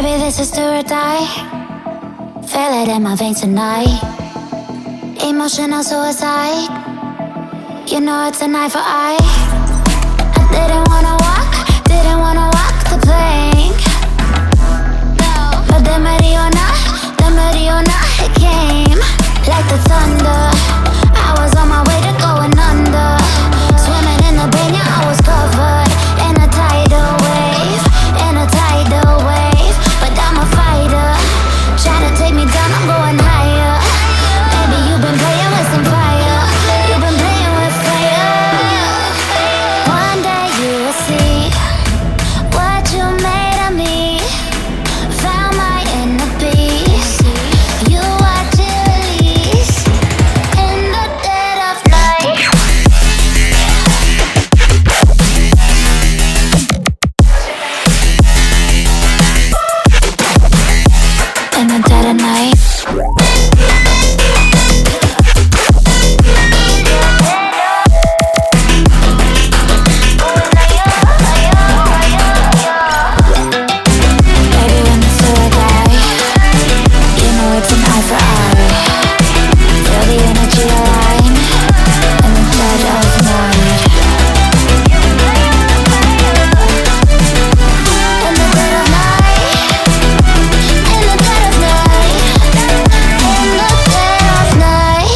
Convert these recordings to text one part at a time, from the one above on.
Baby, this is do or die. Feel it in my veins tonight. Emotional suicide. You know it's an eye for eye. I didn't wanna walk the plank. But the Mariona, it came like the thunder. I was on my way to going under. Swimming in the banya, I was covered in a tidal wave, but I'm a fighter. Trying to take me down, I'm going higher. Baby, you've been playing with some fire. You've been playing with fire. One day you will see what you made of me. Found my inner peace. You watch it release in the dead of night. In the dead of night. Baby, when it's do or die, you know it's an eye for eye. Feel the energy align in the dead of night. In the dead of night. In the dead of night. In the dead of night.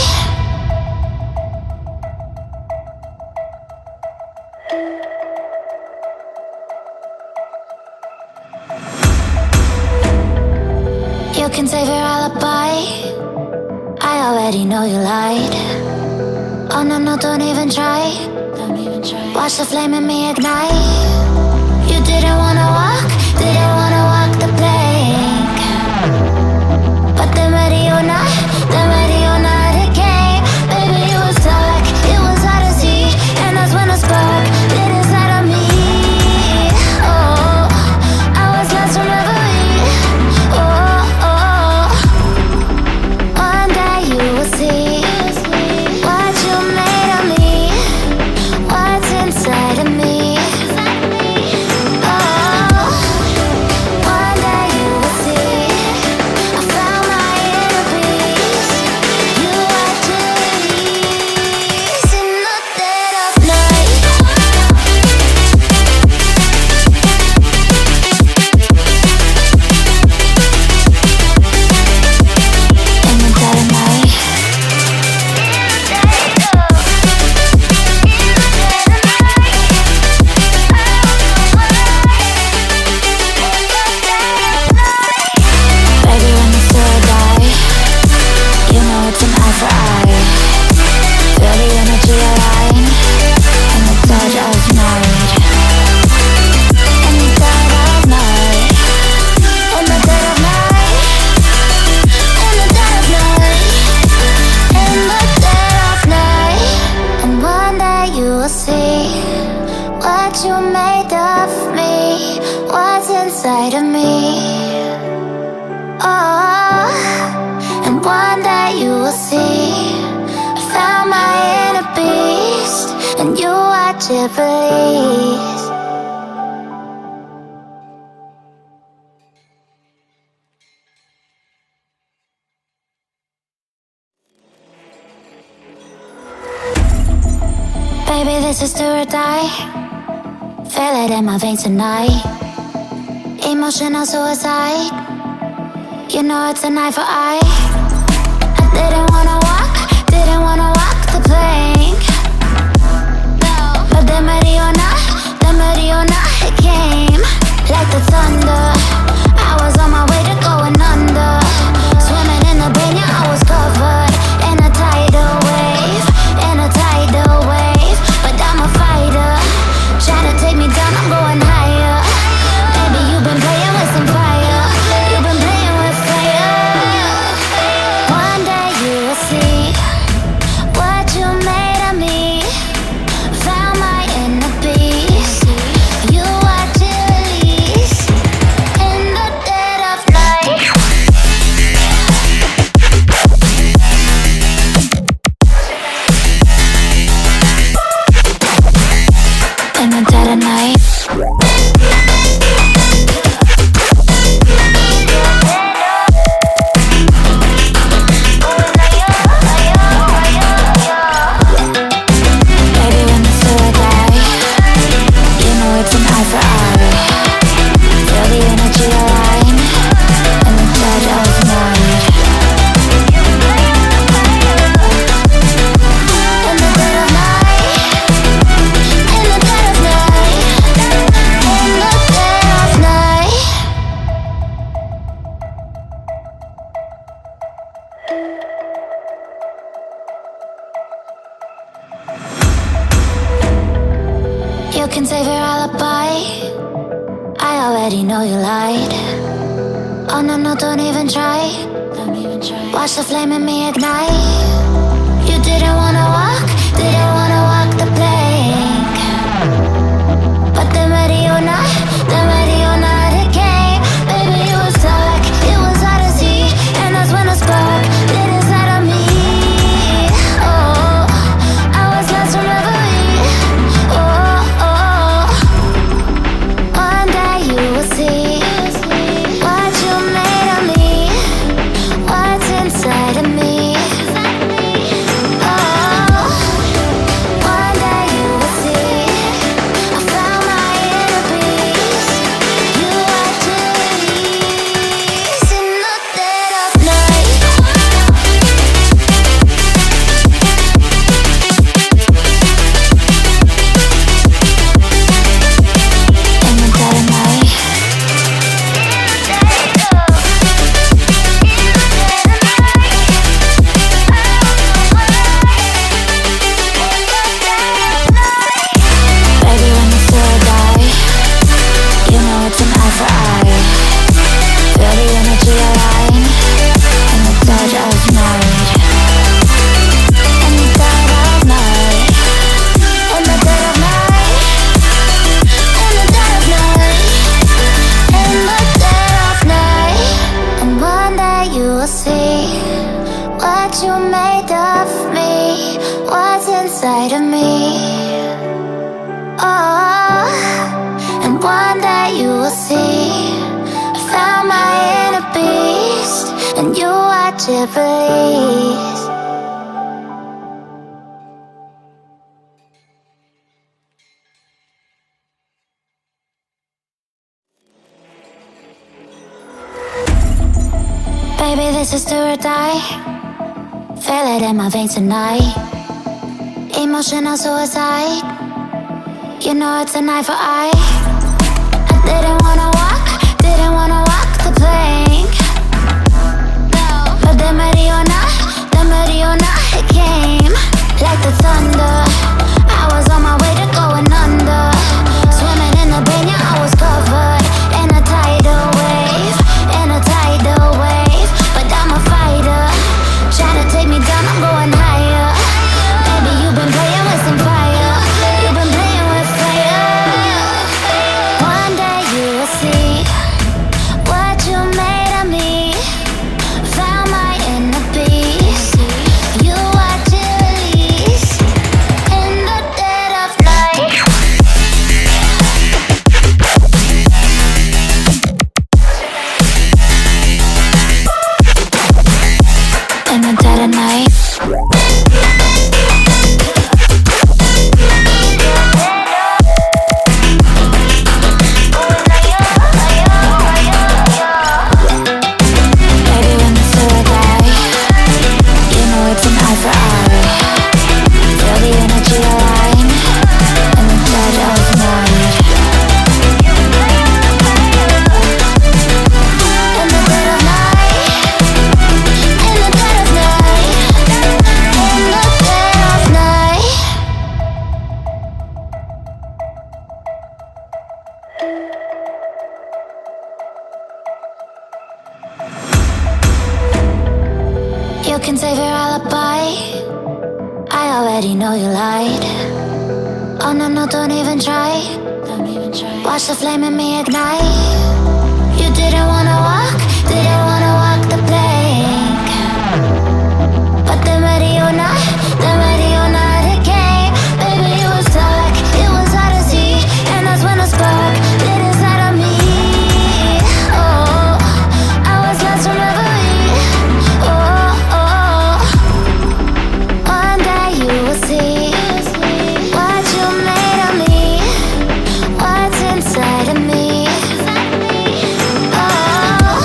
You can save your alibi. I already know you lied. Oh no, no, don't even try. Watch the flame in me ignite. You didn't wanna walk the plank. But the Mariona, it came. Baby, it was dark, it was hard to see. And that's when a spark lit inside of me. Oh, I was lost from reverie. Oh, one day you will see what you made of me, what's inside of me. Oh, one day you will see I found my inner peace. You watch it release in the dead of night. In the dead of night. Baby, when it's do or die, you know it's an eye for eye. Feel the energy align in the dead of night. In the dead of night. In the dead of night. In the dead of night. In the dead of night. And one day you will see what you made of me, what's inside of me. Oh, and one day you will see I found my inner beast, and you watch it release. Baby, this is do or die. Feel it in my veins tonight. Emotional suicide. You know it's an eye for eye. I didn't wanna walk the plank. But the Mariona, it came like the thunder. I was on my way to going under. Swimming in the banya, I was covered in a tidal wave, but I'm a fighter. Try to take me down, I'm going higher. Baby, you've been playing with some fire. You've been playing with fire. One day you will see what you made of me. Found my inner peace. You watch it release in no, no, don't even try. Watch the flame in me ignite. You didn't wanna walk the plank. But the Mariona, it came. Baby, it was dark, it was hard to see. And that's when the spark lit inside of me. Oh, I was lost from reverie. Oh, oh, one day you will see what you made of me, what's inside of me. Oh, one day you will see I found my inner peace. You are release in the dead of night. In the dead of night. Baby, when you feel a die, you know it's an eye for eye. Feel the energy align in the dead of night. In the dead of night. In the dead of night. In the dead of night. In the dead of night. And one day you will see what you made of me, what's inside of me. Oh, and one day you will see I found my inner beast, and you watch it release. Baby, this is do or die. Feel it in my veins tonight. Emotional suicide. You know it's an eye for eye. I didn't wanna walk the plank. No, but the Mariona, it came like the thunder. I was on my way to going under. Swimming in the pain, yeah, I was covered in a tidal wave, But I'm a fighter, trying to take me down, I'm going higher. Baby, you've been playing with some fire. You've been playing with fire. One day you will see what you made of me. Found my inner peace. You watch it release in the dead of night. In the dead of night. Baby, when you feel a die, you know it's an eye for eye. Feel the energy align in the dead of night. In the dead of night. In the dead of night. In the dead of night. You can save your alibi. I already know you lied. Oh no, no, don't even try. Watch the flame in me ignite. You didn't wanna walk the plank. But the Mariona, it came. Baby, it was dark, it was hard to see. And that's when the spark lit inside of me. Oh, I was lost from reverie. Oh, oh, one day you will see what you made of me, what's inside of me. Oh,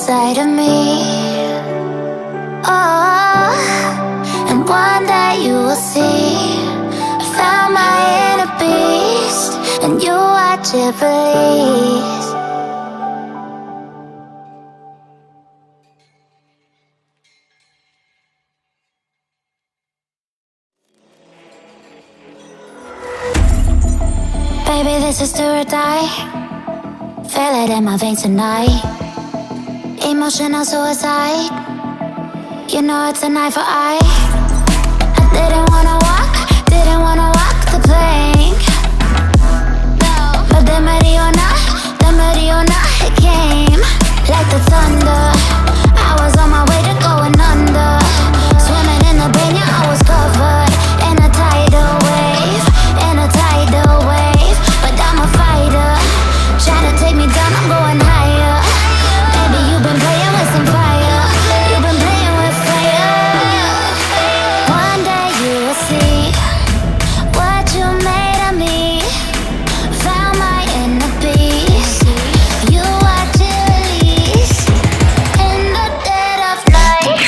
inside of me. Oh, and one day you will see I found my inner beast, and you watch it release. Baby, this is do or die. Feel it in my veins tonight. Emotional suicide. You know it's an eye for eye. I didn't wanna walk the plank. No, but the Mariona, it came like the thunder. I was on my way to going under. Swimming in the pain, yeah, I was covered in a tidal wave, but I'm a fighter. Try to take me down, I'm going higher. Baby, you've been playing with some fire. You've been playing with fire. One day you will see what you made of me. Found my inner beast. You watch it release in the dead of night.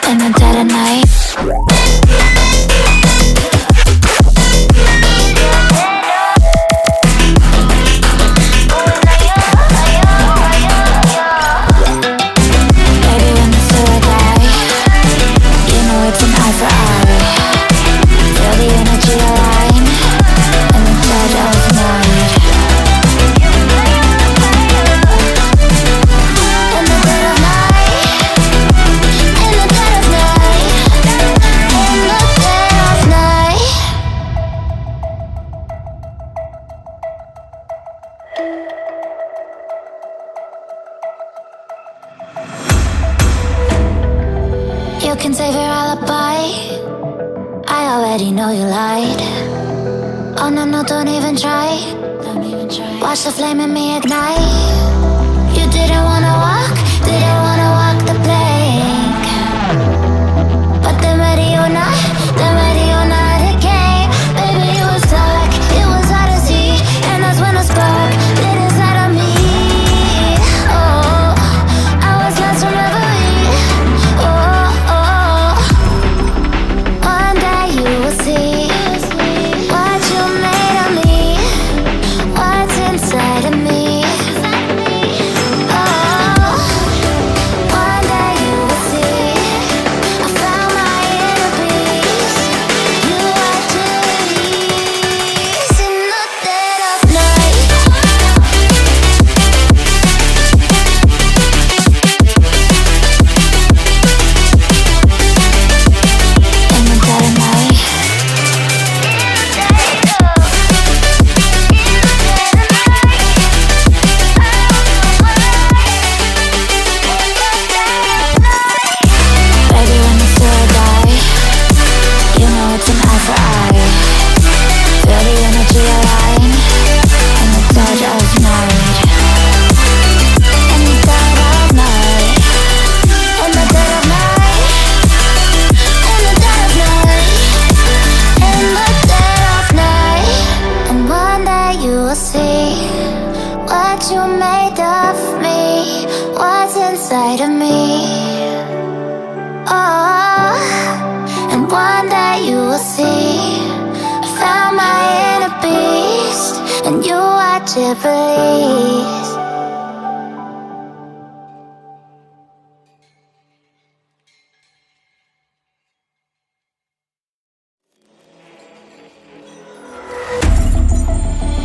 In the dead of night. Baby, when the story die, you know it's an eye for eye. Feel the energy align in the dead of night. In the dead of night. In the dead of night. In the dead of night. You can save your alibi. I already know you lied. Oh no, no, don't even try. Watch the flame in me ignite. You didn't wanna walk the plank. But the Mariona, it came. Baby, it was dark, it was hard to see, and that's when a spark lit inside of me. Oh, I was lost from reverie. Oh, oh, one day you will see what you made of me, what's inside of me. Oh, one day you will see I found my inner beast. You watch it release in the dead of night. In the dead of night. Baby, when the story die, you know it's an eye for eye. Feel the energy align in the dead of night. In the dead of night. In the dead of night. In the dead of night. In the dead of night. And one day you will see what you made of me, what's inside of me. Oh, and one day you will see I found my inner beast, and you watch it release.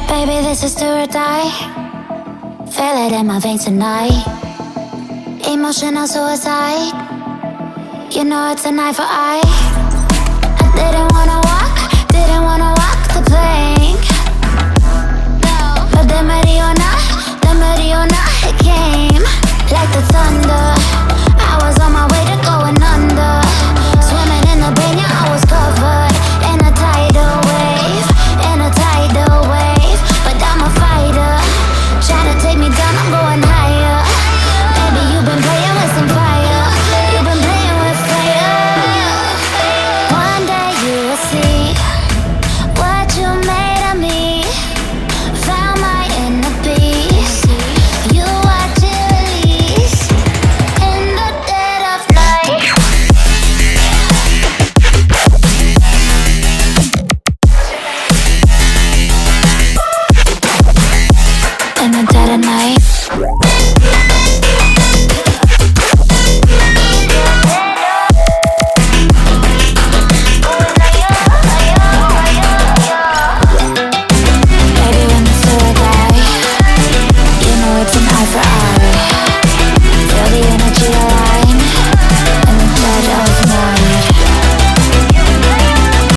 Baby, this is do or die. Feel it in my veins tonight. Emotional suicide. You know it's an eye for eye. I didn't